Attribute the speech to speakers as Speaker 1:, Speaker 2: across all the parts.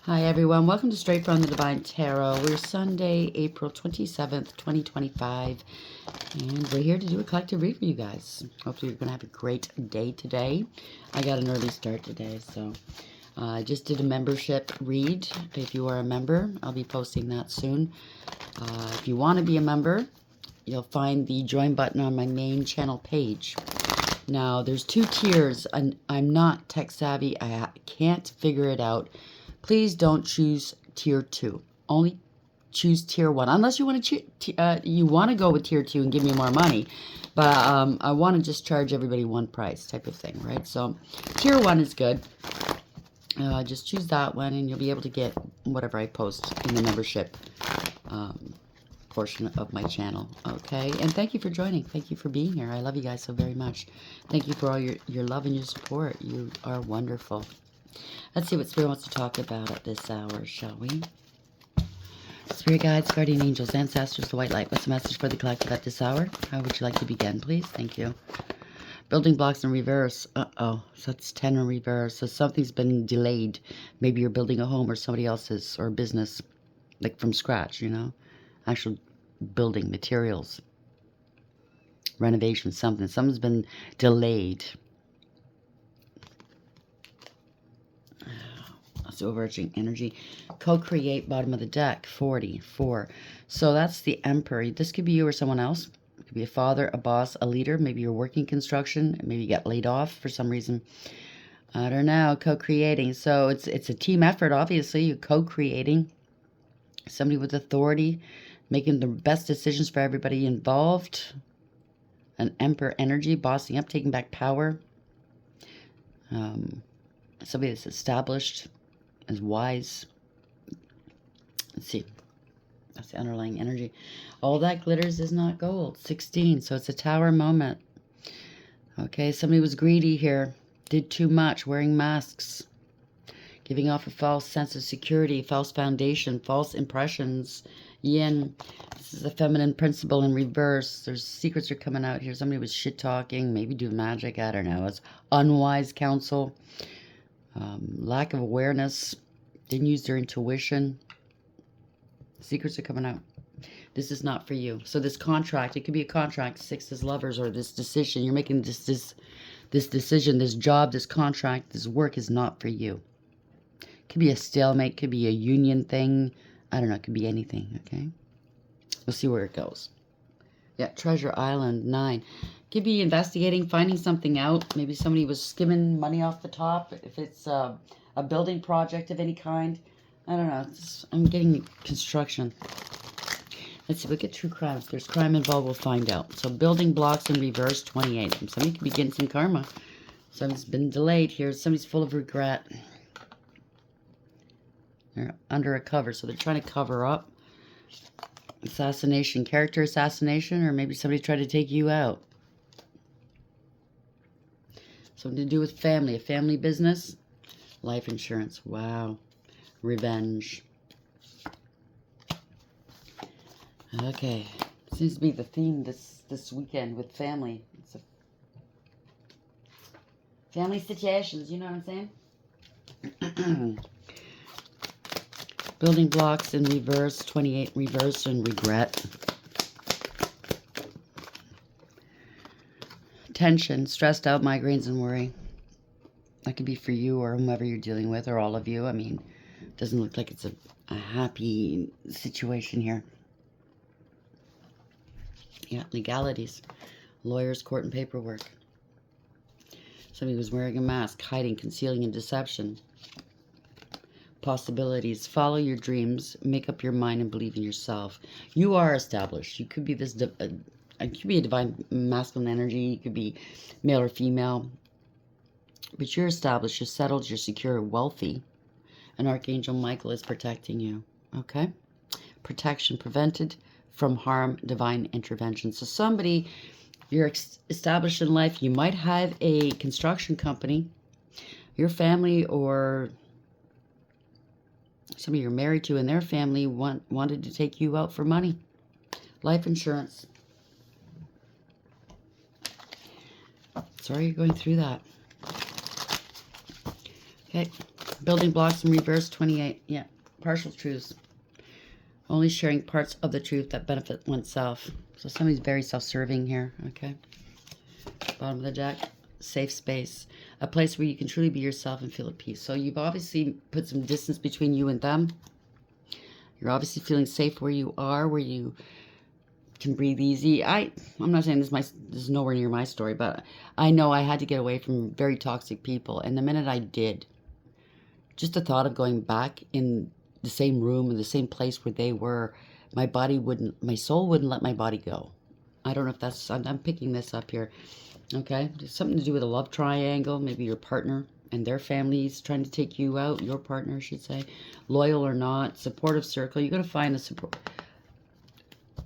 Speaker 1: Hi everyone, welcome to Straight from the Divine Tarot. We're Sunday, April 27th, 2025, and we're here to do a collective read for you guys. Hopefully you're going to have a great day today. I got an early start today, so I just did a membership read. If you are a member, I'll be posting that soon. If you want to be a member, you'll find the join button on my main channel page. Now, there's two tiers, and I'm not tech savvy. I can't figure it out. Please don't choose tier 2. Only choose tier 1, unless you want to go with tier 2 and give me more money. But I want to just charge everybody one price type of thing, right? So tier 1 is good. Just choose that one, and you'll be able to get whatever I post in the membership portion of my channel. Okay, and thank you for joining. Thank you for being here. I love you guys so very much. Thank you for all your love and your support. You are wonderful. Let's see what Spirit wants to talk about at this hour, shall we? Spirit guides, guardian angels, ancestors, the white light. What's the message for the collective at this hour? How would you like to begin, please? Thank you. Building blocks in reverse. So that's 10 in reverse. So something's been delayed. Maybe you're building a home or somebody else's or business, like from scratch, you know? Actual building materials. Renovation, something. Something's been delayed. That's overarching energy. Co-create, bottom of the deck, 44. So that's the Emperor. This could be you or someone else. It could be a father, a boss, a leader. Maybe you're working construction. Maybe you got laid off for some reason. I don't know. Co-creating. So it's a team effort, obviously. You're co-creating. Somebody with authority, making the best decisions for everybody involved. An Emperor energy, bossing up, taking back power. Somebody that's established, as wise. Let's see. That's the underlying energy. All that glitters is not gold. 16. So it's a tower moment. Okay, somebody was greedy here. Did too much. Wearing masks. Giving off a false sense of security. False foundation. False impressions. Yin. This is a feminine principle in reverse. There's secrets are coming out here. Somebody was shit talking. Maybe doing magic. I don't know. It's unwise counsel. Lack of awareness. Didn't use their intuition. Secrets are coming out. This is not for you. So this contract, it could be a contract, 6 as lovers, or this decision. You're making this decision, this job, this contract, this work is not for you. Could be a stalemate, could be a union thing. I don't know, it could be anything, okay? We'll see where it goes. Yeah, Treasure Island, 9. Could be investigating, finding something out. Maybe somebody was skimming money off the top. If it's a building project of any kind. I don't know. I'm getting construction. Let's see. Look at true crime. If there's crime involved, we'll find out. So building blocks in reverse, 28. Somebody could be getting some karma. Somebody's been delayed here. Somebody's full of regret. They're under a cover, so they're trying to cover up. Assassination, character assassination, or maybe somebody tried to take you out. Something to do with family, a family business. Life insurance, wow. Revenge. Okay, seems to be the theme this weekend with family. It's family situations, you know what I'm saying? Building blocks in reverse, 28 reverse, and regret. Tension, stressed out, migraines, and worry. That could be for you or whomever you're dealing with, or all of you. I mean, it doesn't look like it's a happy situation here. Yeah, legalities. Lawyers, court, and paperwork. Somebody was wearing a mask, hiding, concealing, and deception. Possibilities. Follow your dreams. Make up your mind and believe in yourself. You are established. You could be this... it could be a divine masculine energy. It could be male or female. But you're established, you're settled, you're secure, wealthy. And Archangel Michael is protecting you. Okay? Protection, prevented from harm, divine intervention. So somebody, you're established in life. You might have a construction company. Your family or somebody you're married to and their family wanted to take you out for money. Life insurance. Sorry you're going through that. Okay, Building blocks in reverse, 28. Yeah, partial truths. Only sharing parts of the truth that benefit oneself. So somebody's very self-serving here, okay? Bottom of the deck, safe space. A place where you can truly be yourself and feel at peace. So you've obviously put some distance between you and them. You're obviously feeling safe where you are, where you can breathe easy. I'm not saying this is nowhere near my story, but I know I had to get away from very toxic people. And the minute I did, just the thought of going back in the same room in the same place where they were, my soul wouldn't let my body go. I don't know if that's, I'm picking this up here. Okay, there's something to do with a love triangle, maybe your partner and their families trying to take you out, your partner, I should say. Loyal or not, supportive circle. You're going to find a support.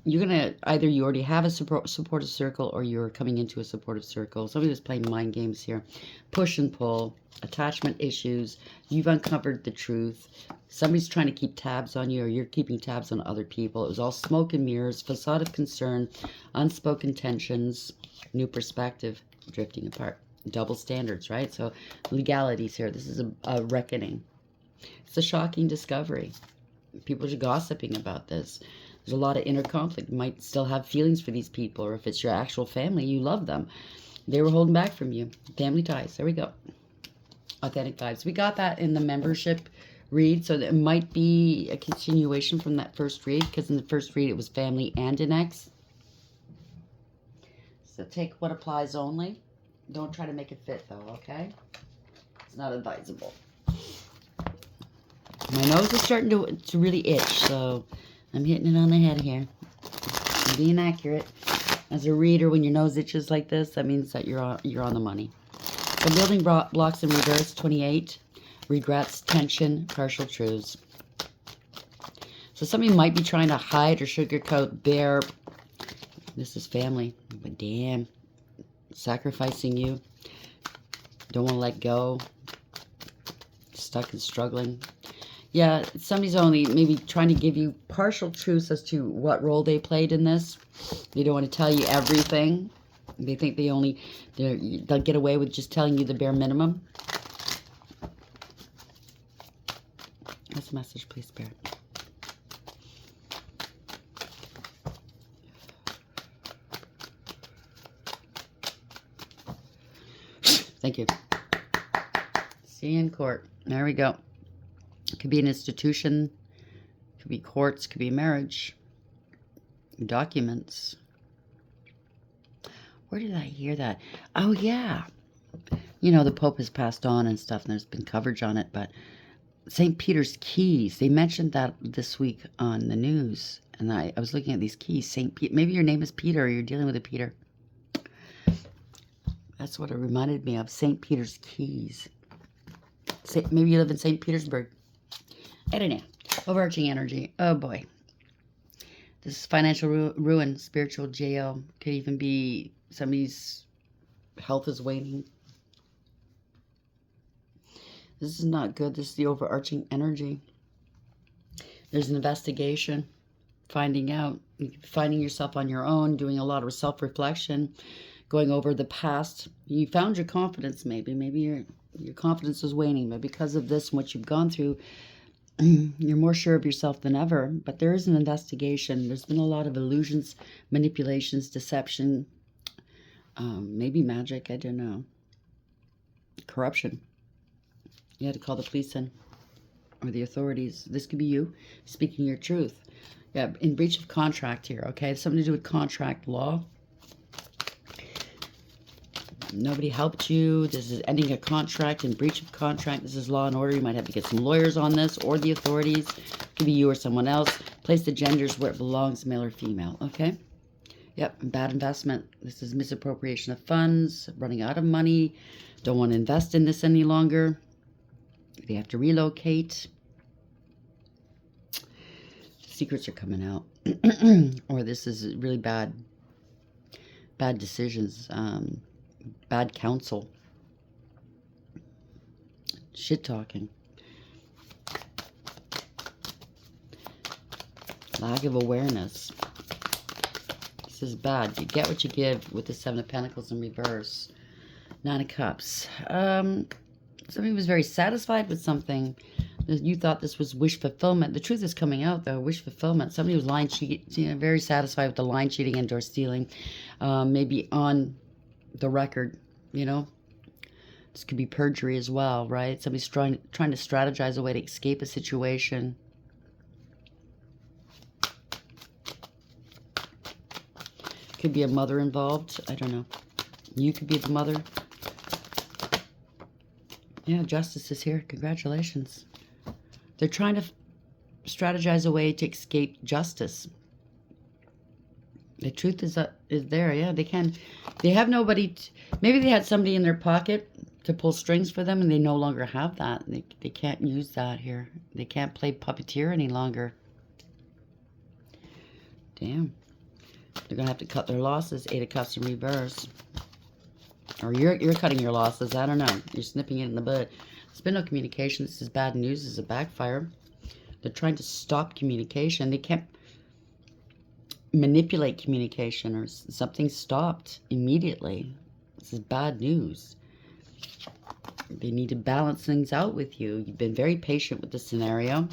Speaker 1: You're going to, either you already have a supportive circle or you're coming into a supportive circle. Somebody was playing mind games here. Push and pull, attachment issues. You've uncovered the truth. Somebody's trying to keep tabs on you or you're keeping tabs on other people. It was all smoke and mirrors, facade of concern, unspoken tensions, new perspective, drifting apart. Double standards, right? So legalities here. This is a reckoning. It's a shocking discovery. People are gossiping about this. There's a lot of inner conflict. You might still have feelings for these people, or if it's your actual family, you love them. They were holding back from you. Family ties. There we go. Authentic vibes. We got that in the membership read, so it might be a continuation from that first read, because in the first read it was family and an ex. So take what applies only. Don't try to make it fit, though, okay? It's not advisable. My nose is starting to really itch, so I'm hitting it on the head here. I'm being accurate. As a reader, when your nose itches like this, that means that you're on the money. So building blocks in reverse, 28. Regrets, tension, partial truths. So somebody might be trying to hide or sugarcoat their... This is family. But damn. Sacrificing you. Don't want to let go. Stuck and struggling. Yeah, somebody's only maybe trying to give you partial truths as to what role they played in this. They don't want to tell you everything. They think they'll get away with just telling you the bare minimum. That's a message, please, Spirit. Thank you. See you in court. There we go. Could be an institution, could be courts, could be marriage, documents. Where did I hear that? Oh, yeah. You know, the Pope has passed on and stuff, and there's been coverage on it, but St. Peter's keys, they mentioned that this week on the news, and I was looking at these keys. Maybe your name is Peter, or you're dealing with a Peter. That's what it reminded me of, St. Peter's keys. Maybe you live in St. Petersburg. I don't know. Overarching energy. Oh, boy. This is financial ruin, spiritual jail. Could even be somebody's health is waning. This is not good. This is the overarching energy. There's an investigation. Finding out. Finding yourself on your own. Doing a lot of self-reflection. Going over the past. You found your confidence maybe. Maybe your confidence is waning. But because of this and what you've gone through, you're more sure of yourself than ever, but there is an investigation. There's been a lot of illusions, manipulations, deception, maybe magic, I don't know. Corruption. You had to call the police in, or the authorities. This could be you speaking your truth. Yeah, in breach of contract here, okay? Something to do with contract law. Nobody helped you. This is ending a contract and breach of contract. This is law and order. You might have to get some lawyers on this or the authorities. It could be you or someone else. Place the genders where it belongs, male or female. Okay? Yep. Bad investment. This is misappropriation of funds. Running out of money. Don't want to invest in this any longer. They have to relocate. Secrets are coming out. Or this is really bad decisions. Bad counsel. Shit talking. Lack of awareness. This is bad. You get what you give with the Seven of Pentacles in reverse. Nine of Cups. Somebody was very satisfied with something. You thought this was wish fulfillment. The truth is coming out, though. Wish fulfillment. Somebody was lying, cheating, very satisfied with the lying, cheating, and or stealing. Maybe on the record, you know. This could be perjury as well, right? Somebody's trying to strategize a way to escape a situation. Could be a mother involved. I don't know. You could be the mother. Yeah, justice is here. Congratulations. They're trying to strategize a way to escape justice. The truth is there. Yeah, they can. They have nobody. Maybe they had somebody in their pocket to pull strings for them, and they no longer have that. They can't use that here. They can't play puppeteer any longer. Damn. They're going to have to cut their losses. 8 of Cups in reverse. Or you're cutting your losses. I don't know. You're snipping it in the bud. There's been no communication. This is bad news. This is a backfire. They're trying to stop communication. They can't manipulate communication, or something stopped immediately. This is bad news. They need to balance things out with you. You've been very patient with the scenario.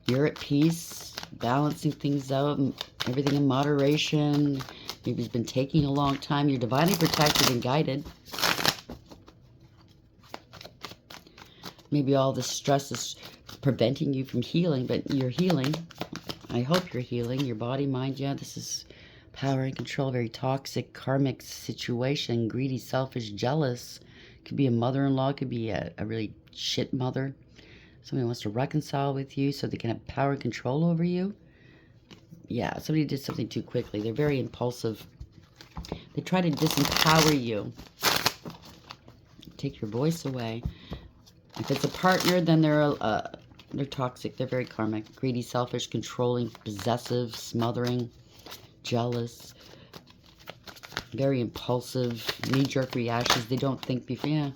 Speaker 1: You're at peace, balancing things out, everything in moderation. Maybe it's been taking a long time. You're divinely protected and guided. Maybe all this stress is preventing you from healing, but you're healing. I hope you're healing. Your body, mind, yeah, this is power and control. Very toxic, karmic situation. Greedy, selfish, jealous. Could be a mother-in-law. Could be a really shit mother. Somebody wants to reconcile with you so they can have power and control over you. Yeah, somebody did something too quickly. They're very impulsive. They try to disempower you. Take your voice away. If it's a partner, then they're toxic. They're very karmic. Greedy, selfish, controlling, possessive, smothering, jealous. Very impulsive, knee-jerk reactions. They don't think before. Yeah.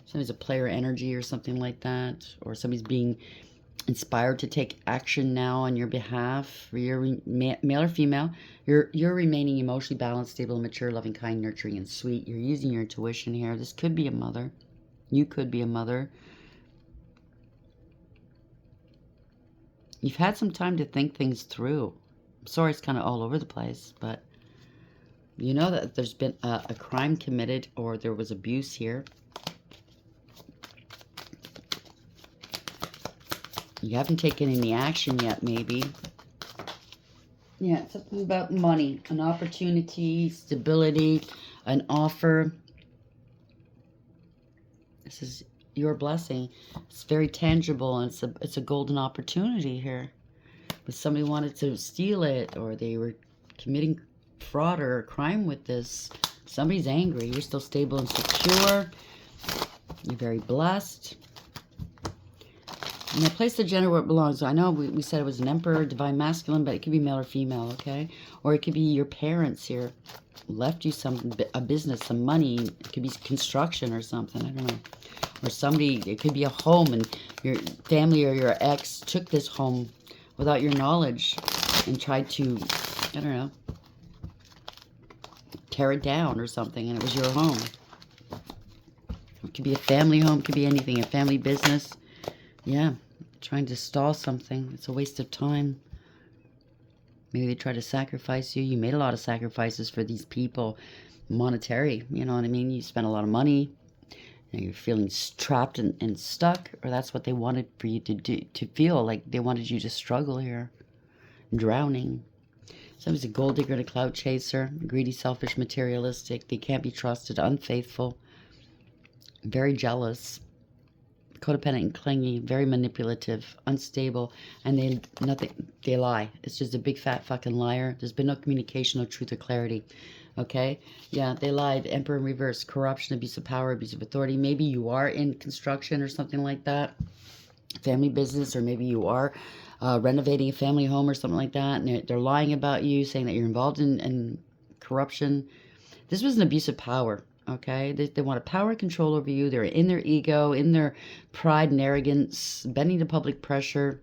Speaker 1: Somebody's a player energy or something like that. Or somebody's being inspired to take action now on your behalf. You're male or female. You're remaining emotionally balanced, stable, mature, loving, kind, nurturing, and sweet. You're using your intuition here. This could be a mother. You could be a mother. You've had some time to think things through. I'm sorry it's kind of all over the place, but you know that there's been a crime committed or there was abuse here. You haven't taken any action yet, maybe. Yeah, something about money, an opportunity, stability, an offer. This is your blessing. It's very tangible, and it's a golden opportunity here. But somebody wanted to steal it, or they were committing fraud or crime with this. Somebody's angry. You're still stable and secure. You're very blessed. And I place the gender where it belongs. I know we said it was an emperor, divine masculine, but it could be male or female, okay? Or it could be your parents here left you a business, some money. It could be construction or something. I don't know. Or somebody, it could be a home, and your family or your ex took this home without your knowledge and tried to, I don't know, tear it down or something, and it was your home. It could be a family home, it could be anything, a family business. Yeah, trying to stall something. It's a waste of time. Maybe they try to sacrifice you. You made a lot of sacrifices for these people. Monetary, you know what I mean? You spent a lot of money. And you're feeling trapped and stuck. Or that's what they wanted for you to do, to feel like they wanted you to struggle here. Drowning. Somebody's a gold digger and a cloud chaser. Greedy, selfish, materialistic. They can't be trusted. Unfaithful. Very jealous. Codependent and clingy, very manipulative, unstable, and they lie. It's just a big fat fucking liar. There's been no communication, no truth or clarity. Okay? Yeah, they lied. Emperor in reverse, corruption, abuse of power, abuse of authority. Maybe you are in construction or something like that. Family business, or maybe you are renovating a family home or something like that, and they're lying about you, saying that you're involved in corruption. This was an abuse of power. Okay, they want a power and control over you. They're in their ego, in their pride and arrogance, bending to public pressure,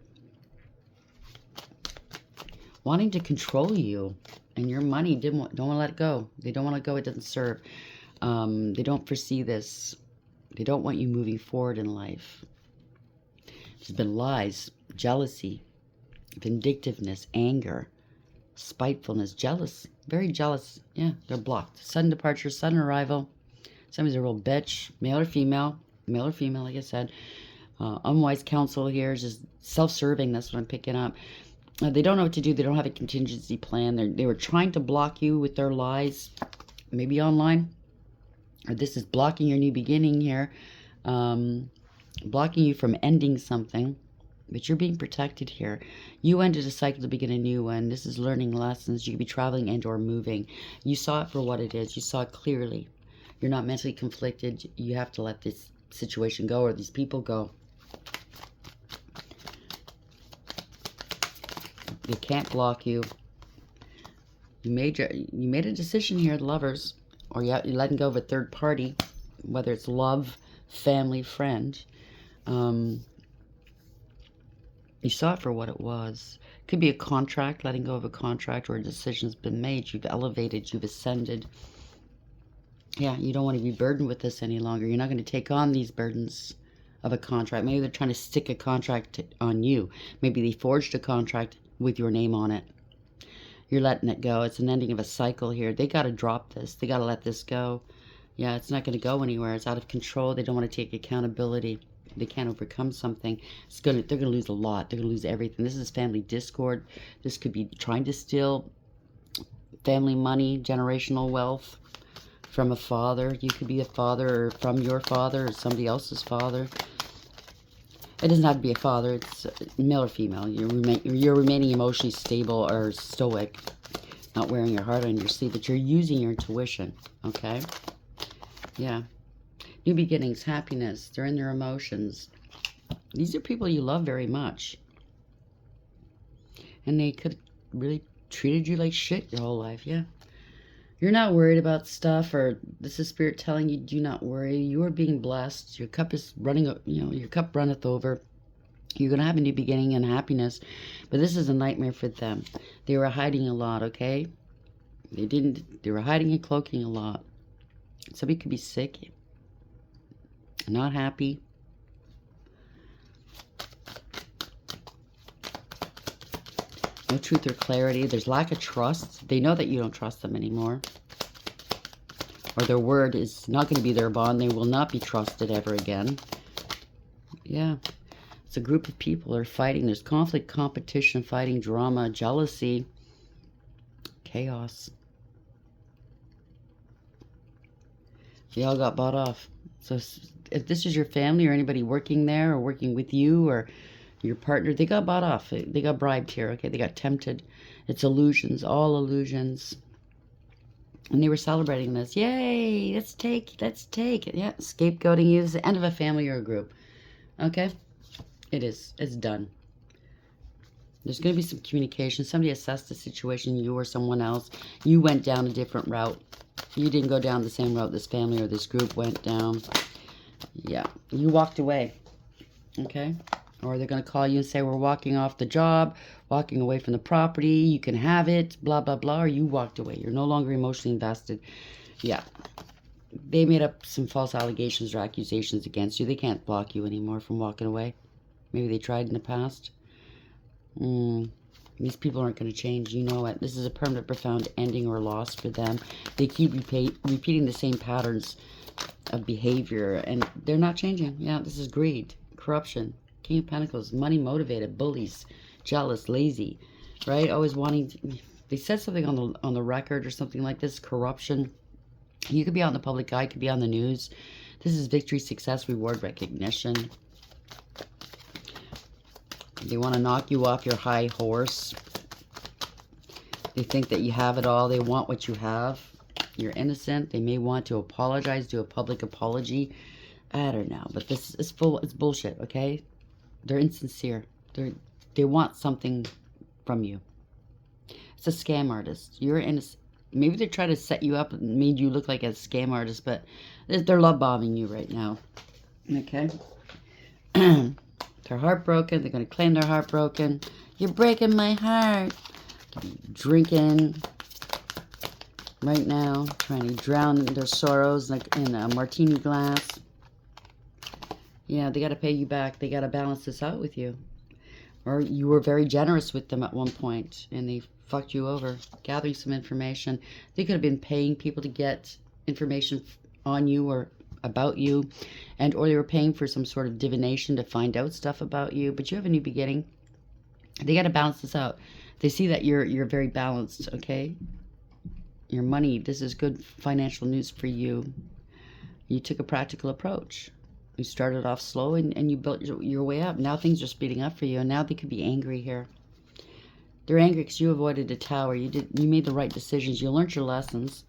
Speaker 1: wanting to control you and your money. Don't want to let it go. They don't want to go. It doesn't serve. They don't foresee this. They don't want you moving forward in life. There's been lies, jealousy, vindictiveness, anger, spitefulness, jealous, very jealous. Yeah, they're blocked. Sudden departure, sudden arrival. Somebody's a real bitch, male or female, like I said. Unwise counsel here is just self-serving. That's what I'm picking up. They don't know what to do. They don't have a contingency plan. They were trying to block you with their lies, maybe online. Or this is blocking your new beginning here. Blocking you from ending something. But you're being protected here. You ended a cycle to begin a new one. This is learning lessons. You could be traveling and or moving. You saw it for what it is. You saw it clearly. You're not mentally conflicted. You have to let this situation go or these people go. They can't block you. You made a decision here, lovers. Or you're letting go of a third party. Whether it's love, family, friend. You saw it for what it was. It could be a contract, letting go of a contract, or a decision's been made. You've elevated, you've ascended. Yeah, you don't want to be burdened with this any longer. You're not going to take on these burdens of a contract. Maybe they're trying to stick a contract on you. Maybe they forged a contract with your name on it. You're letting it go. It's an ending of a cycle here. They got to drop this. They got to let this go. Yeah, it's not going to go anywhere. It's out of control. They don't want to take accountability. They can't overcome something. They're going to lose a lot. They're going to lose everything. This is family discord. This could be trying to steal family money, generational wealth from a father. You could be a father, or from your father, or somebody else's father. It doesn't have to be a father. It's male or female. You're remaining emotionally stable or stoic, not wearing your heart on your sleeve, but you're using your intuition, okay? Yeah. New beginnings, happiness. They're in their emotions. These are people you love very much. And they could really treated you like shit your whole life, yeah. You're not worried about stuff, or this is spirit telling you, do not worry. You are being blessed. Your cup is running, your cup runneth over. You're going to have a new beginning and happiness. But this is a nightmare for them. They were hiding a lot, okay? They were hiding and cloaking a lot. Somebody could be sick. Not happy. No truth or clarity. There's lack of trust. They know that you don't trust them anymore. Or their word is not going to be their bond. They will not be trusted ever again. Yeah. It's a group of people that are fighting. There's conflict, competition, fighting, drama, jealousy, chaos. They all got bought off. So if this is your family or anybody working there or working with you or your partner, they got bought off. They got bribed here, okay? They got tempted. It's illusions, all illusions. And they were celebrating this. Yay, let's take it. Yeah, scapegoating you. It's the end of a family or a group. Okay? It is. It's done. There's going to be some communication. Somebody assessed the situation, you or someone else. You went down a different route. You didn't go down the same route this family or this group went down. Yeah. You walked away. Okay? Or they're going to call you and say, we're walking off the job, walking away from the property, you can have it, blah, blah, blah. Or you walked away. You're no longer emotionally invested. Yeah. They made up some false allegations or accusations against you. They can't block you anymore from walking away. Maybe they tried in the past. These people aren't going to change. You know it. This is a permanent, profound ending or loss for them. They keep repeating the same patterns of behavior, and they're not changing. Yeah, this is greed, corruption, King of Pentacles, money motivated, bullies, jealous, lazy, right? Always wanting to, they said something on the record or something like this, corruption. You could be out in the public eye, could be on the news. This is victory, success, reward, recognition. They want to knock you off your high horse. They think that you have it all. They want what you have. You're innocent. They may want to apologize, do a public apology. I don't know. But this is full. It's bullshit, okay? They're insincere. They want something from you. It's a scam artist. You're innocent. Maybe they're trying to set you up and made you look like a scam artist, but they're love bombing you right now. Okay? They're heartbroken. They're going to claim they're heartbroken. You're breaking my heart. Drinking right now. Trying to drown their sorrows like in a martini glass. Yeah, they got to pay you back. They got to balance this out with you. Or you were very generous with them at one point and they fucked you over, gathering some information. They could have been paying people to get information on you or about you, and or they were paying for some sort of divination to find out stuff about you. But you have a new beginning. They got to balance this out. They see that you're very balanced, okay? Your money, this is good financial news for you. You took a practical approach. You started off slow and you built your way up. Now things are speeding up for you, and now they could be angry here. They're angry because you avoided a tower. You made the right decisions. You learned your lessons.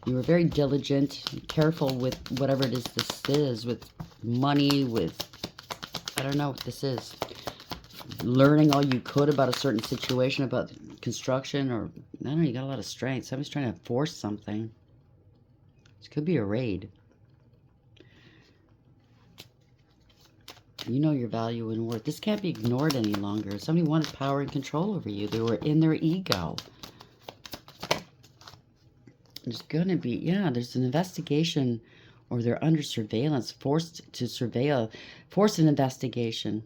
Speaker 1: You were very diligent, careful with whatever it is this is, with money, with, I don't know what this is. Learning all you could about a certain situation, about construction, or, I don't know, you got a lot of strength. Somebody's trying to force something. This could be a raid. You know your value and worth. This can't be ignored any longer. Somebody wanted power and control over you. They were in their ego. There's going to be, yeah, there's an investigation, or they're under surveillance, forced to surveil, forced an investigation.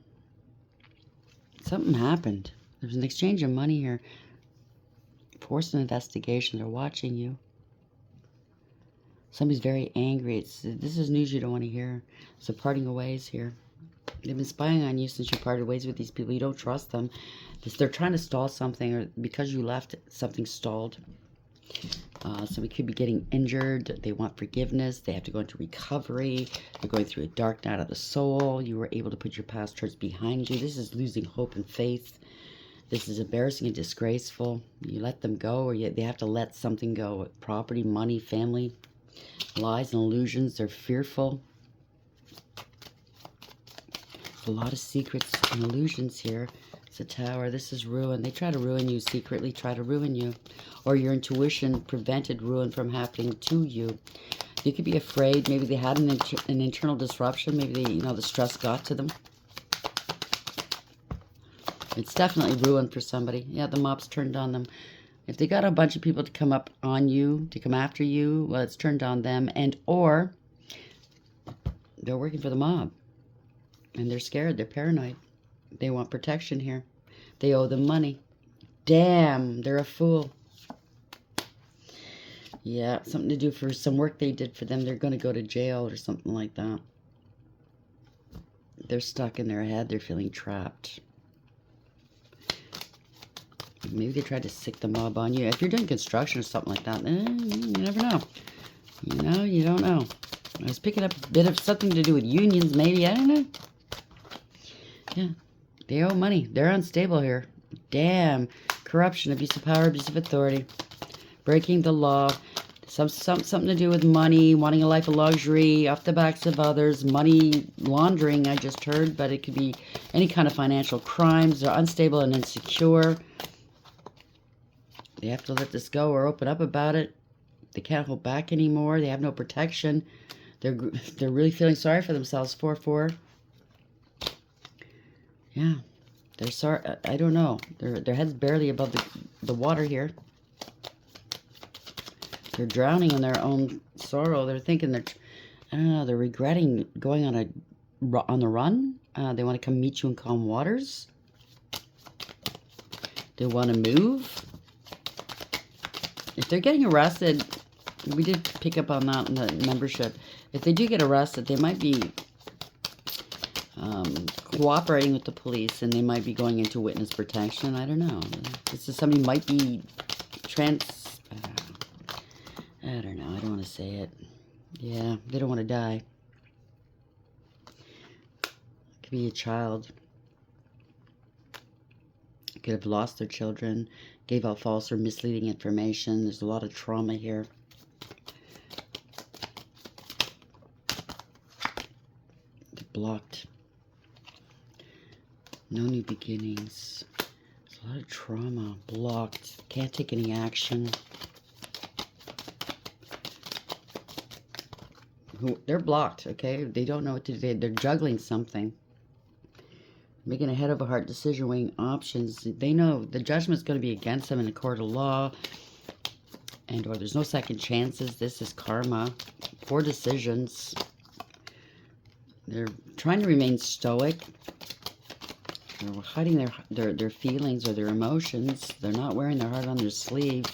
Speaker 1: Something happened. There's an exchange of money here. Forced an investigation. They're watching you. Somebody's very angry. This is news you don't want to hear. So parting of ways here. They've been spying on you since you parted ways with these people. You don't trust them. They're trying to stall something, or because you left, something stalled. Somebody could be getting injured. They want forgiveness. They have to go into recovery. They're going through a dark night of the soul. You were able to put your past hurts behind you. This is losing hope and faith. This is embarrassing and disgraceful. You let them go, or they have to let something go. Property, money, family, lies and illusions. They're fearful. A lot of secrets and illusions here. It's a tower. This is ruin. They try to ruin you, secretly try to ruin you. Or your intuition prevented ruin from happening to you. You could be afraid. Maybe they had an internal disruption. Maybe they, the stress got to them. It's definitely ruin for somebody. Yeah, the mob's turned on them. If they got a bunch of people to come up on you, to come after you, well, it's turned on them. And or they're working for the mob. And they're scared. They're paranoid. They want protection here. They owe them money. Damn, they're a fool. Yeah, something to do for some work they did for them. They're going to go to jail or something like that. They're stuck in their head. They're feeling trapped. Maybe they tried to sick the mob on you. If you're doing construction or something like that, you never know. You don't know. I was picking up a bit of something to do with unions, maybe. I don't know. Yeah, they owe money. They're unstable here. Damn. Corruption, abuse of power, abuse of authority. Breaking the law. Something to do with money, wanting a life of luxury, off the backs of others. Money laundering, I just heard, but it could be any kind of financial crimes. They're unstable and insecure. They have to let this go or open up about it. They can't hold back anymore. They have no protection. They're really feeling sorry for themselves. 4-4. Yeah, they're sorry. I don't know. Their head's barely above the water here. They're drowning in their own sorrow. They're thinking I don't know. They're regretting going on the run. They want to come meet you in calm waters. They want to move. If they're getting arrested, we did pick up on that in the membership. If they do get arrested, they might be cooperating with the police, and they might be going into witness protection. I don't know. This is somebody might be I don't know. I don't want to say it. Yeah, they don't want to die. It could be a child. Could have lost their children, gave out false or misleading information. There's a lot of trauma here. They're blocked. No new beginnings. There's a lot of trauma. Blocked. Can't take any action. They're blocked, okay? They don't know what to do. They're juggling something. Making a head over heart decision, weighing options. They know the judgment's going to be against them in a court of law. Or there's no second chances. This is karma. Poor decisions. They're trying to remain stoic. They're hiding their feelings or their emotions. They're not wearing their heart on their sleeve.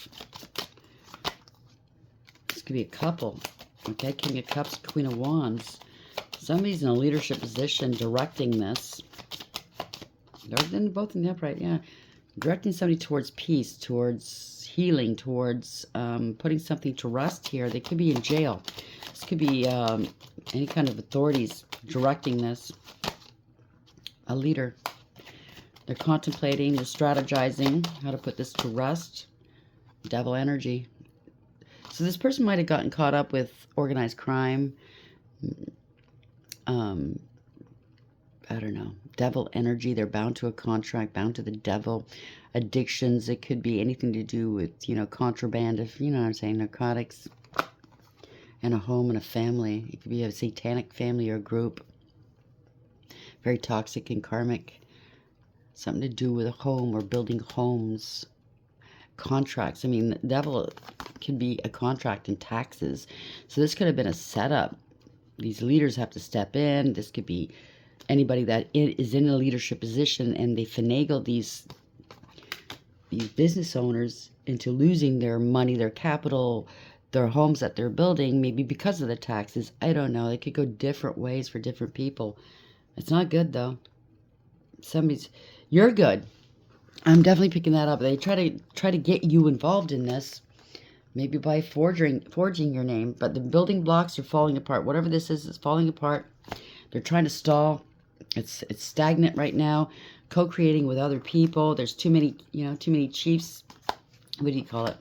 Speaker 1: This could be a couple. Okay, King of Cups, Queen of Wands. Somebody's in a leadership position directing this. They're both in the upright, yeah. Directing somebody towards peace, towards healing, towards putting something to rest here. They could be in jail. This could be any kind of authorities directing this. A leader. They're contemplating, they're strategizing how to put this to rest. Devil energy. So this person might have gotten caught up with organized crime. I don't know. Devil energy. They're bound to a contract, bound to the devil. Addictions. It could be anything to do with, you know, contraband, if you know what I'm saying, narcotics. And a home and a family. It could be a satanic family or group. Very toxic and karmic. Something to do with a home or building homes. Contracts. I mean, the devil could be a contract and taxes. So this could have been a setup. These leaders have to step in. This could be anybody that is in a leadership position, and they finagle these business owners into losing their money, their capital, their homes that they're building, maybe because of the taxes. I don't know. They could go different ways for different people. It's not good, though. You're good. I'm definitely picking that up. They try to get you involved in this, maybe by forging your name. But the building blocks are falling apart. Whatever this is falling apart. They're trying to stall. It's stagnant right now. Co-creating with other people. There's too many, too many chiefs. What do you call it?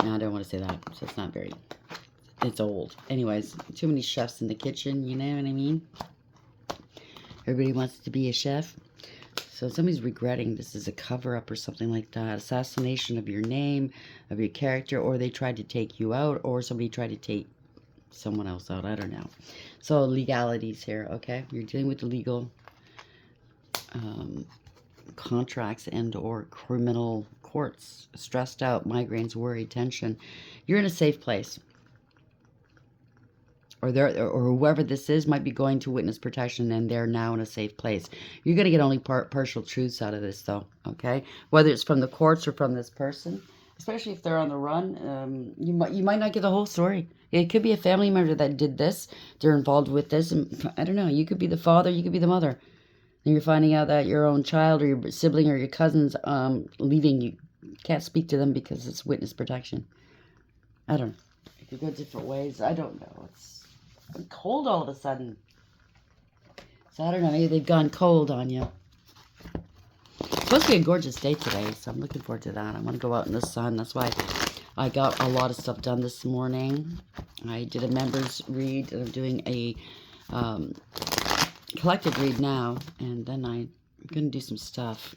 Speaker 1: No, I don't want to say that. So it's not very. It's old. Anyways, too many chefs in the kitchen. You know what I mean? Everybody wants to be a chef. So somebody's regretting this is a cover-up or something like that. Assassination of your name, of your character, or they tried to take you out, or somebody tried to take someone else out. I don't know. So legalities here, okay? You're dealing with the legal contracts and or criminal courts. Stressed out, migraines, worry, tension. You're in a safe place. Or whoever this is might be going to witness protection, and they're now in a safe place. You're going to get only partial truths out of this, though, okay? Whether it's from the courts or from this person, especially if they're on the run, you might not get the whole story. It could be a family member that did this. They're involved with this. And I don't know. You could be the father. You could be the mother. And you're finding out that your own child or your sibling or your cousin's leaving you. Can't speak to them because it's witness protection. I don't know. It could go different ways. I don't know. It's cold all of a sudden. So I don't know. Maybe they've gone cold on you. It's supposed to be a gorgeous day today, so I'm looking forward to that. I want to go out in the sun. That's why I got a lot of stuff done this morning. I did a members read. I'm doing a collective read now, and then I'm going to do some stuff.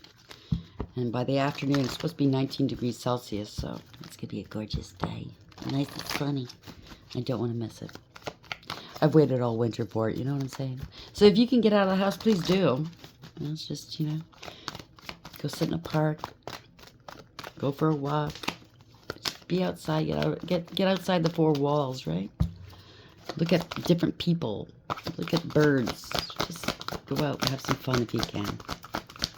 Speaker 1: And by the afternoon, it's supposed to be 19 degrees Celsius, so it's going to be a gorgeous day. Nice and sunny. I don't want to miss it. I've waited all winter for it, you know what I'm saying? So if you can get out of the house, please do. And it's just, go sit in a park. Go for a walk. Just be outside. Get outside the four walls, right? Look at different people. Look at birds. Just go out and have some fun if you can.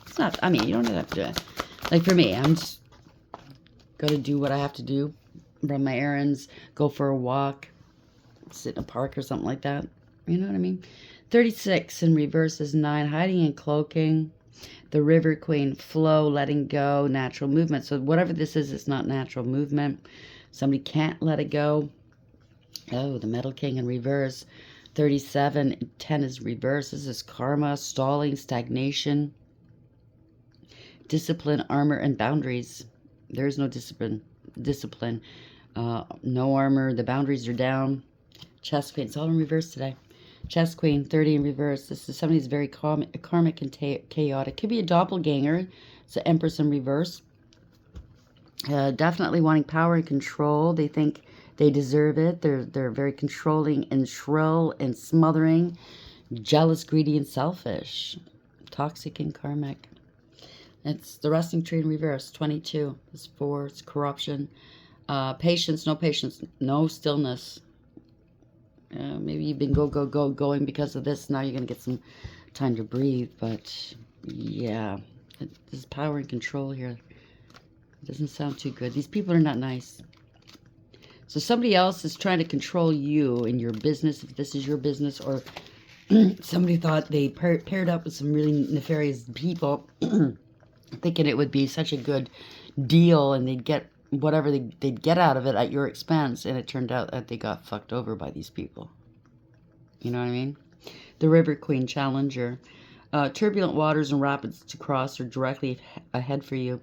Speaker 1: It's not, you don't have to, like for me, I'm just got to do what I have to do. Run my errands. Go for a walk. Sit in a park or something like that. You know what I mean? 36 in reverse is 9. Hiding and cloaking. The River Queen. Flow. Letting go. Natural movement. So whatever this is, it's not natural movement. Somebody can't let it go. Oh, the Metal King in reverse. 37. 10 is reverse. This is karma. Stalling. Stagnation. Discipline. Armor and boundaries. There is no discipline. No armor. The boundaries are down. Chess Queen. It's all in reverse today. Chess Queen, 30 in reverse. This is somebody who's very karmic and chaotic. Could be a doppelganger. It's the Empress in reverse. Definitely wanting power and control. They think they deserve it. They're very controlling and shrill and smothering. Jealous, greedy, and selfish. Toxic and karmic. It's the Resting Tree in reverse. 22. It's 4. It's corruption. Patience, no stillness. Maybe you've been going because of this. Now you're going to get some time to breathe. But yeah, there's power and control here. It doesn't sound too good. These people are not nice. So somebody else is trying to control you in your business, if this is your business, or somebody thought they paired up with some really nefarious people, thinking it would be such a good deal and they'd get whatever they'd get out of it at your expense, and it turned out that they got fucked over by these people. You know what I mean? The River Queen Challenger. Turbulent waters and rapids to cross are directly ahead for you.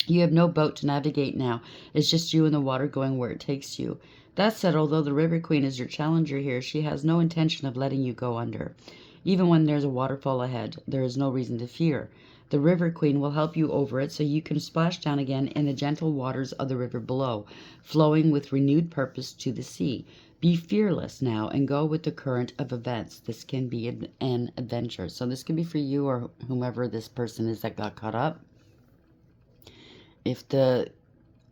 Speaker 1: You have no boat to navigate now. It's just you and the water going where it takes you. That said, although the River Queen is your challenger here, she has no intention of letting you go under. Even when there's a waterfall ahead, there is no reason to fear. The River Queen will help you over it so you can splash down again in the gentle waters of the river below, flowing with renewed purpose to the sea. Be fearless now and go with the current of events. This can be an adventure. So this could be for you or whomever this person is that got caught up. If the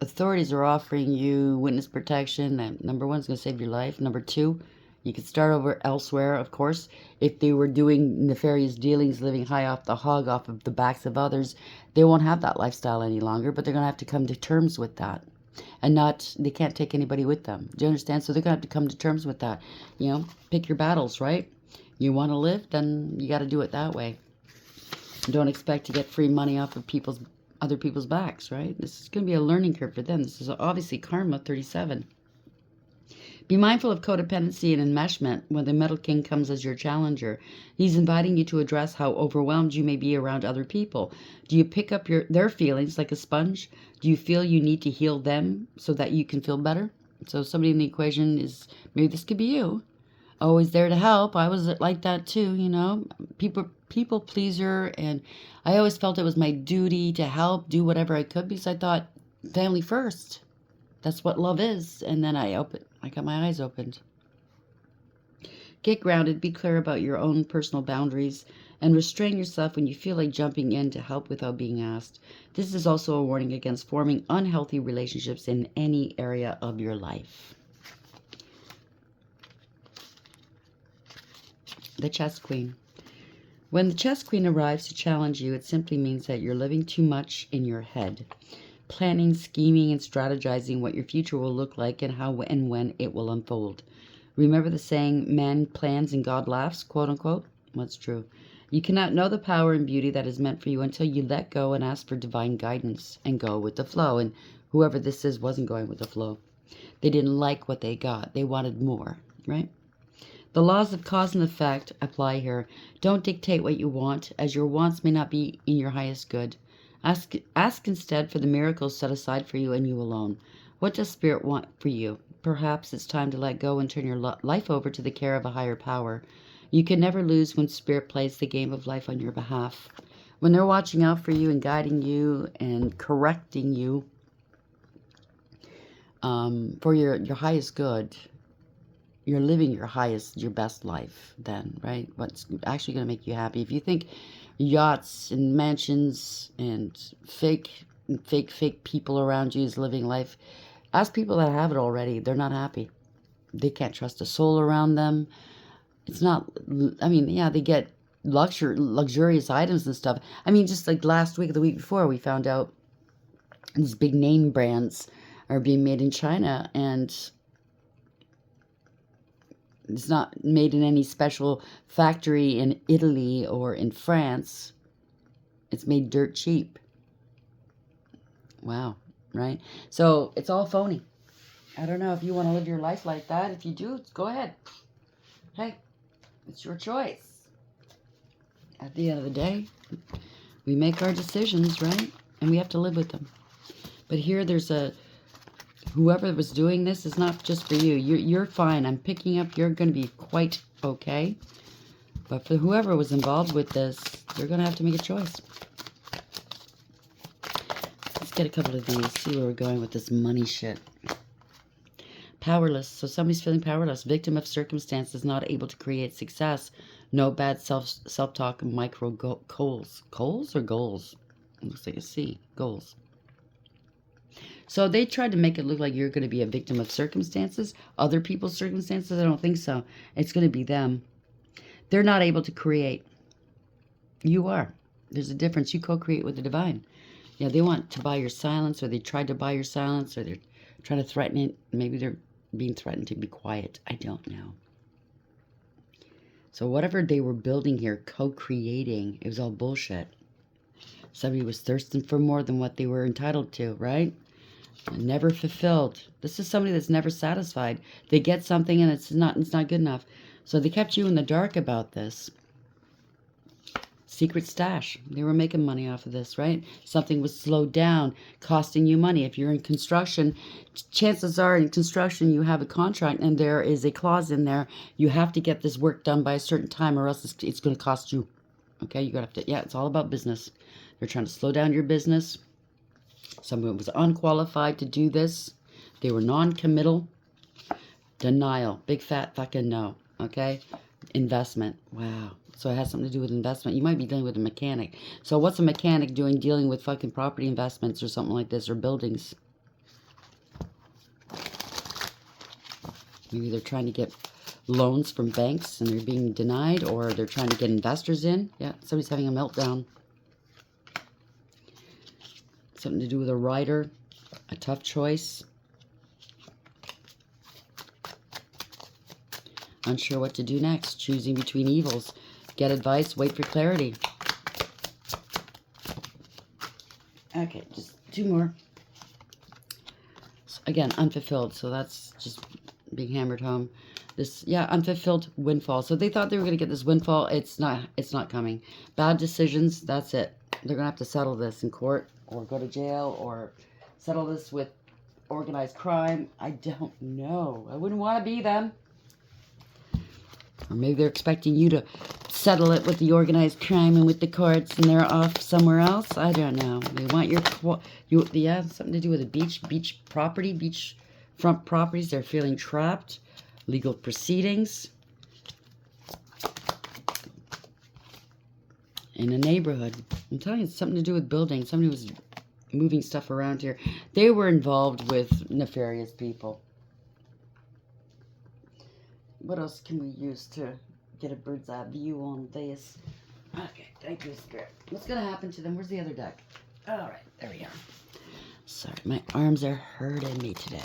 Speaker 1: authorities are offering you witness protection, that number one is going to save your life. Number two, you could start over elsewhere, of course. If they were doing nefarious dealings, living high off the hog, off of the backs of others, they won't have that lifestyle any longer, but they're going to have to come to terms with that. And they can't take anybody with them. Do you understand? So they're going to have to come to terms with that. You know, pick your battles, right? You want to live, then you got to do it that way. Don't expect to get free money off of other people's backs, right? This is going to be a learning curve for them. This is obviously karma 37. Be mindful of codependency and enmeshment when the Metal King comes as your challenger. He's inviting you to address how overwhelmed you may be around other people. Do you pick up their feelings like a sponge? Do you feel you need to heal them so that you can feel better? So somebody in the equation is, maybe this could be you. Always there to help. I was like that too, you know. People pleaser, and I always felt it was my duty to help, do whatever I could, because I thought family first. That's what love is. And then I got my eyes opened. Get grounded, be clear about your own personal boundaries, and restrain yourself when you feel like jumping in to help without being asked. This is also a warning against forming unhealthy relationships in any area of your life. The Chess Queen. When the Chess Queen arrives to challenge you, it simply means that you're living too much in your head, planning, scheming, and strategizing what your future will look like and how and when it will unfold. Remember the saying, man plans and God laughs, quote unquote? What's true? You cannot know the power and beauty that is meant for you until you let go and ask for divine guidance and go with the flow. And whoever this is wasn't going with the flow. They didn't like what they got. They wanted more, right? The laws of cause and effect apply here. Don't dictate what you want, as your wants may not be in your highest good. Ask instead for the miracles set aside for you and you alone. What does Spirit want for you? Perhaps it's time to let go and turn your life over to the care of a higher power. You can never lose when Spirit plays the game of life on your behalf. When they're watching out for you and guiding you and correcting you for your highest good, you're living your best life then, right? What's actually going to make you happy. If you think yachts and mansions and fake people around you is living life, ask people that have it already. They're not happy. They can't trust a soul around them. It's not, I mean, yeah, they get luxurious items and stuff. I mean, just like last week or the week before, we found out these big name brands are being made in China, and it's not made in any special factory in Italy or in France. It's made dirt cheap. Wow, right? So it's all phony. I don't know if you want to live your life like that. If you do, go ahead. Hey, it's your choice. At the end of the day, we make our decisions, right? And we have to live with them. But here there's whoever was doing this is not just for you. You're fine. I'm picking up. You're going to be quite okay. But for whoever was involved with this, they're going to have to make a choice. Let's get a couple of these. See where we're going with this money shit. Powerless. So somebody's feeling powerless. Victim of circumstances, not able to create success. No bad self-talk. Micro goals. Goals or goals? It looks like a C. Goals. So they tried to make it look like you're going to be a victim of circumstances, other people's circumstances. I don't think so. It's going to be them. They're not able to create. You are. There's a difference. You co-create with the divine. Yeah, they want to buy your silence, or they tried to buy your silence, or they're trying to threaten it. Maybe they're being threatened to be quiet. I don't know. So whatever they were building here, co-creating, it was all bullshit. Somebody was thirsting for more than what they were entitled to, right? And never fulfilled. This is somebody that's never satisfied. They get something and it's not good enough. So they kept you in the dark about this. Secret stash. They were making money off of this, right? Something was slowed down, costing you money. If you're in construction, chances are in construction you have a contract and there is a clause in there. You have to get this work done by a certain time or else it's going to cost you. Okay, you're going to have to, yeah, it's all about business. They're trying to slow down your business. Someone was unqualified to do this. They were non-committal. Denial. Big fat fucking no. Okay? Investment. Wow. So it has something to do with investment. You might be dealing with a mechanic. So what's a mechanic doing dealing with fucking property investments or something like this, or buildings? Maybe they're trying to get loans from banks and they're being denied, or they're trying to get investors in. Yeah, somebody's having a meltdown. Something to do with a writer, a tough choice. Unsure what to do next. Choosing between evils. Get advice, wait for clarity. Okay, just two more. So again, unfulfilled. So that's just being hammered home. This, yeah, unfulfilled windfall. So they thought they were going to get this windfall. It's not coming. Bad decisions, that's it. They're going to have to settle this in court or go to jail or settle this with organized crime. I don't know. I wouldn't want to be them. Or maybe they're expecting you to settle it with the organized crime and with the courts and they're off somewhere else. I don't know. They want yeah, something to do with a beach property, beachfront properties. They're feeling trapped. Legal proceedings. In a neighborhood. I'm telling you, it's something to do with building. Somebody was moving stuff around here. They were involved with nefarious people. What else can we use to get a bird's eye view on this? Okay, thank you, Spirit. What's going to happen to them? Where's the other deck? All right, there we are. Sorry, my arms are hurting me today.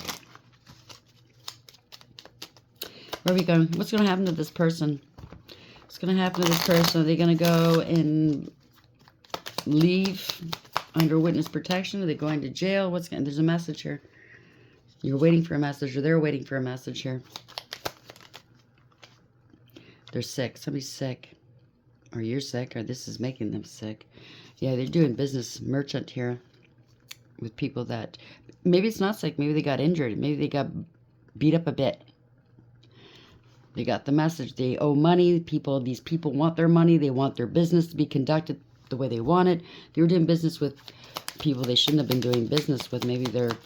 Speaker 1: Where are we going? What's going to happen to this person? What's going to happen to this person? Are they going to go and leave under witness protection? Are they going to jail? There's a message here. You're waiting for a message, or they're waiting for a message here. They're sick. Somebody's sick. Or you're sick, or this is making them sick. Yeah, they're doing business merchant here with people that... Maybe it's not sick. Maybe they got injured. Maybe they got beat up a bit. They got the message. They owe money. These people want their money. They want their business to be conducted the way they want it. They were doing business with people they shouldn't have been doing business with. Maybe they're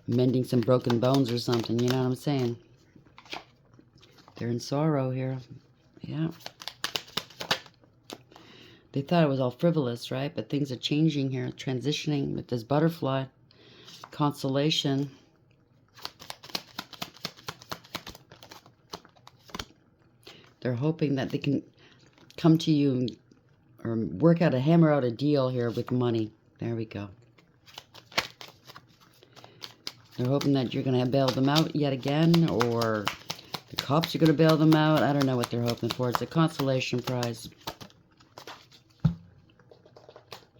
Speaker 1: mending some broken bones or something. You know what I'm saying? They're in sorrow here. Yeah. They thought it was all frivolous, right? But things are changing here. Transitioning with this butterfly. Consolation. They're hoping that they can come to you or hammer out a deal here with money. There we go. They're hoping that you're going to bail them out yet again, or the cops are going to bail them out. I don't know what they're hoping for. It's a consolation prize.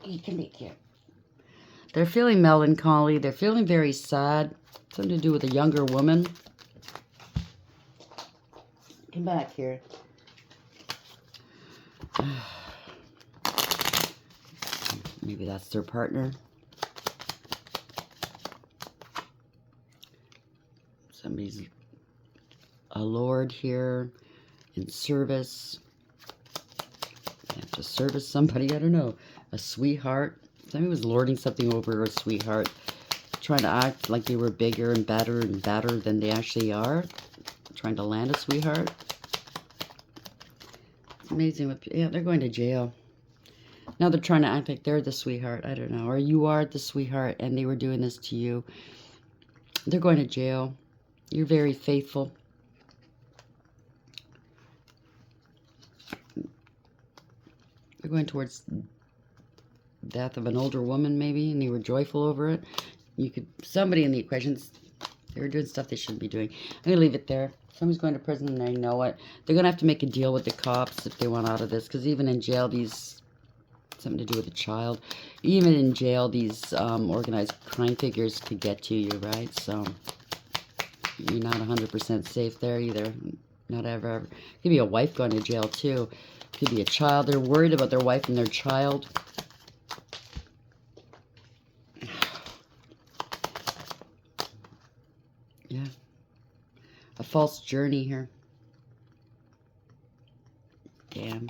Speaker 1: You can be cute. They're feeling melancholy. They're feeling very sad. Something to do with a younger woman. Come back here. Maybe that's their partner. Somebody's a lord here in service. They have to service somebody. I don't know. A sweetheart. Somebody was lording something over a sweetheart. Trying to act like they were bigger and better than they actually are. Trying to land a sweetheart. It's amazing. Yeah, they're going to jail. Now they're trying to act like they're the sweetheart. I don't know. Or you are the sweetheart and they were doing this to you. They're going to jail. You're very faithful. They're going towards death of an older woman, maybe, and they were joyful over it. You could, somebody in the equations, they were doing stuff they shouldn't be doing. I'm going to leave it there. Somebody's going to prison and they know it. They're going to have to make a deal with the cops if they want out of this, because even in jail, these, something to do with a child, even in jail, these organized crime figures could get to you, right? So you're not 100% safe there either. Not ever. Could be a wife going to jail too. Could be a child. They're worried about their wife and their child. Yeah. A false journey here. Damn.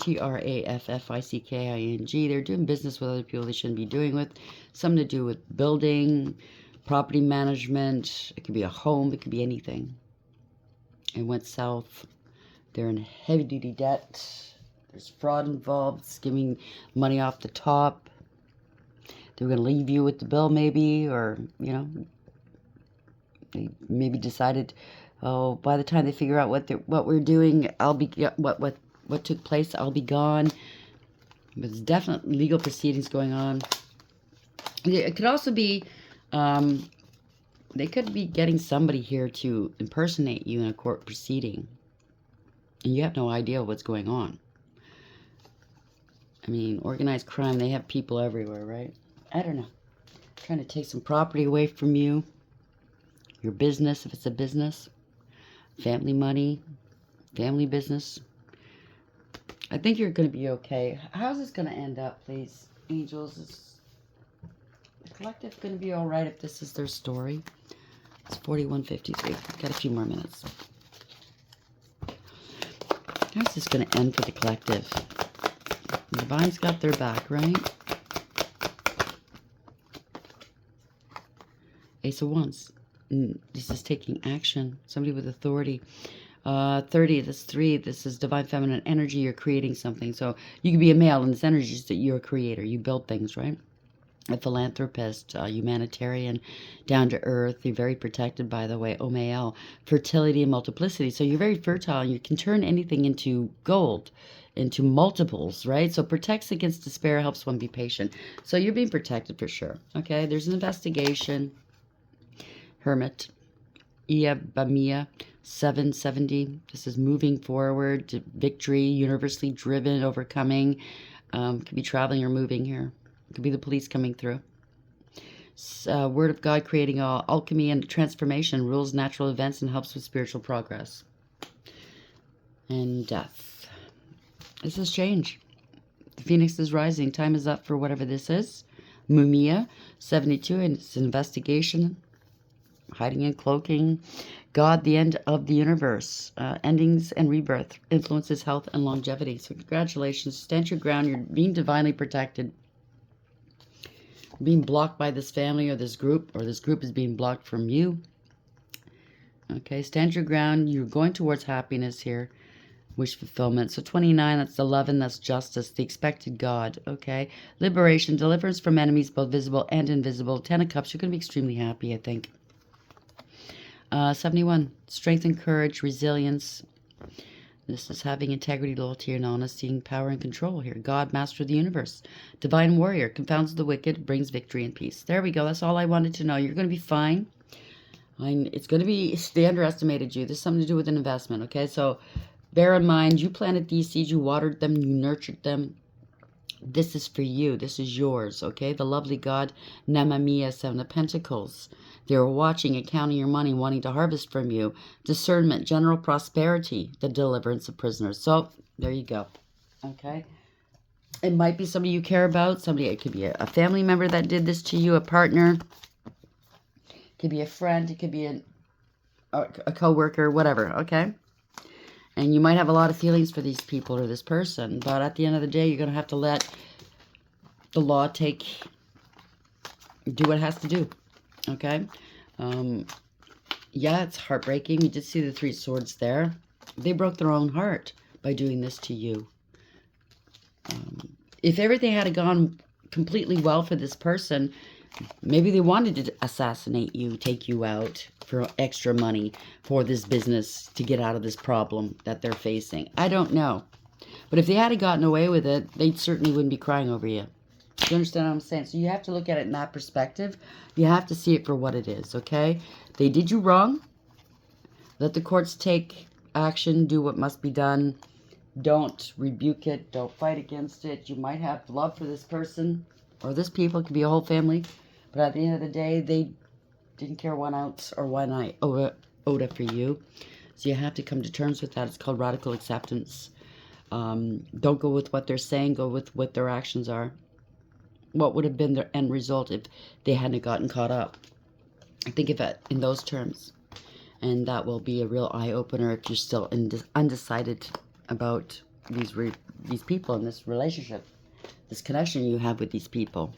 Speaker 1: Trafficking. They're doing business with other people they shouldn't be doing with. Something to do with building, property management. It could be a home. It could be anything. It went south. They're in heavy-duty debt. There's fraud involved. Skimming money off the top. They're going to leave you with the bill maybe, or, you know, they maybe decided, oh, by the time they figure out what we're doing, I'll be, what took place, I'll be gone. But there's definitely legal proceedings going on. It could also be, they could be getting somebody here to impersonate you in a court proceeding. And you have no idea what's going on. I mean, organized crime, they have people everywhere, right? I don't know. Trying to take some property away from you. Your business, if it's a business. Family money. Family business. I think you're going to be okay. How's this going to end up, please? Angels, is the collective going to be alright if this is their story? It's 41:53. Got a few more minutes. How's this going to end for the collective? The Divine's got their back, right? Ace of Wands. This is taking action. Somebody with authority. 30, that's 3. This is divine feminine energy. You're creating something. So you could be a male, and this energy is that you're a creator. You build things, right? A philanthropist, humanitarian, down to earth. You're very protected, by the way. Omael, fertility and multiplicity. So you're very fertile. You can turn anything into gold, into multiples, right? So protects against despair, helps one be patient. So you're being protected for sure. Okay, there's an investigation. Hermit, Ia Bamia, 770. This is moving forward to victory, universally driven, overcoming. Could be traveling or moving here. Could be the police coming through. Word of God creating alchemy and transformation, rules natural events, and helps with spiritual progress. And death. This is change. The phoenix is rising. Time is up for whatever this is. Mumia, 72, and it's an investigation. Hiding and cloaking. God, the end of the universe. Endings and rebirth. Influences health and longevity. So congratulations. Stand your ground. You're being divinely protected. Being blocked by this family or this group is being blocked from you. Okay, stand your ground. You're going towards happiness here. Wish fulfillment. So 29, that's 11, that's justice, the expected God. Okay, liberation, deliverance from enemies, both visible and invisible. 10 of Cups, you're going to be extremely happy, I think. 71, strength and courage, resilience. This is having integrity, loyalty, and honesty, and power and control here. God, master of the universe. Divine warrior, confounds the wicked, brings victory and peace. There we go. That's all I wanted to know. You're going to be fine. It's going to be, they underestimated you. This is something to do with an investment, okay? So bear in mind, you planted these seeds, you watered them, you nurtured them. This is for you. This is yours, okay? The lovely God, Namamiya, 7 of Pentacles. They were watching and counting your money, wanting to harvest from you. Discernment, general prosperity, the deliverance of prisoners. So, there you go. Okay? It might be somebody you care about. Somebody, it could be a family member that did this to you, a partner. It could be a friend. It could be a co-worker, whatever, okay? And you might have a lot of feelings for these people or this person. But at the end of the day, you're going to have to let the law do what it has to do. Okay, yeah, it's heartbreaking. We did see the 3 swords there. They broke their own heart by doing this to you. if everything had gone completely well for this person, maybe they wanted to assassinate you, take you out for extra money for this business to get out of this problem that they're facing. I don't know. But if they had gotten away with it, they certainly wouldn't be crying over you. You understand what I'm saying? So you have to look at it in that perspective. You have to see it for what it is, okay? They did you wrong. Let the courts take action, do what must be done. Don't rebuke it. Don't fight against it. You might have love for this person or this people. It could be a whole family. But at the end of the day, they didn't care 1 ounce or 1 iota for you. So you have to come to terms with that. It's called radical acceptance. Don't go with what they're saying. Go with what their actions are. What would have been their end result if they hadn't gotten caught up? Think of it in those terms. And that will be a real eye-opener if you're still undecided about these people in this relationship, this connection you have with these people.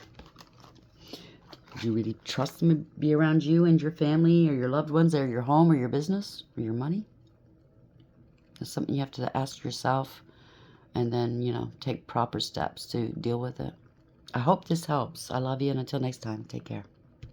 Speaker 1: Do you really trust them to be around you and your family or your loved ones or your home or your business or your money? That's something you have to ask yourself and then, take proper steps to deal with it. I hope this helps. I love you, and until next time, take care.